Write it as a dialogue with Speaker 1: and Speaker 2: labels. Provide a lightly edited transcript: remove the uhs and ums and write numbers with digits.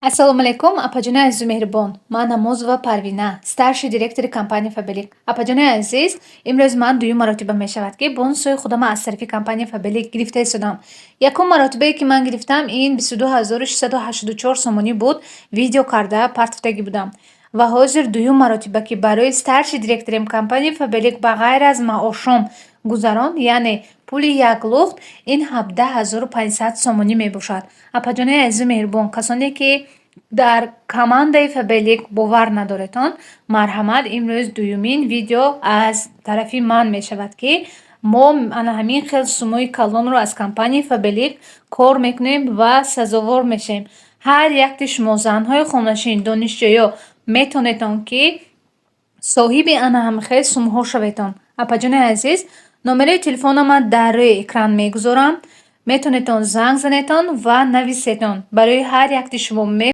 Speaker 1: Ассалому алайкум, апаҷони азизу меҳрубон. Ман Намозова Парвина, старши директори компания Фабелик. Апаҷони азиз, имрӯз ман дуюм маротиба мешавад ки бонусҳои худама аз тарафи компания Фабелик гирифта истодам. Якум маротибае ки ман гирифтам, ин 22684 сомонӣ буд. Видео карда партофтагӣ будам. Ва ҳозир дуюм маротиба ки барои старши директорим компанияи Фабелик ба ғайр аз маошом гузарон, яъне пули як лухт, ин 17500 сомонӣ мебошад. Апаҷони азизу меҳрубон, касоне ки дар командаи Фабелик бовар надоретон, марҳамат, имрӯз дуюмин видео аз тарафи ман мешавад ки мо ана ҳамин хел сумои калонро аз компанияи Фабелик кор мекунем ва сазовор мешем. Ҳар якти шумо занҳои хонашин, донишҷӯё метонетон ки соҳиби ана ҳамин хел сумҳо шаветон. Апаҷони азиз, номераи телефонама дар рӯи экран мегузорам. Метонетон занг занетон ва нависетон. Барои ҳар якти шумо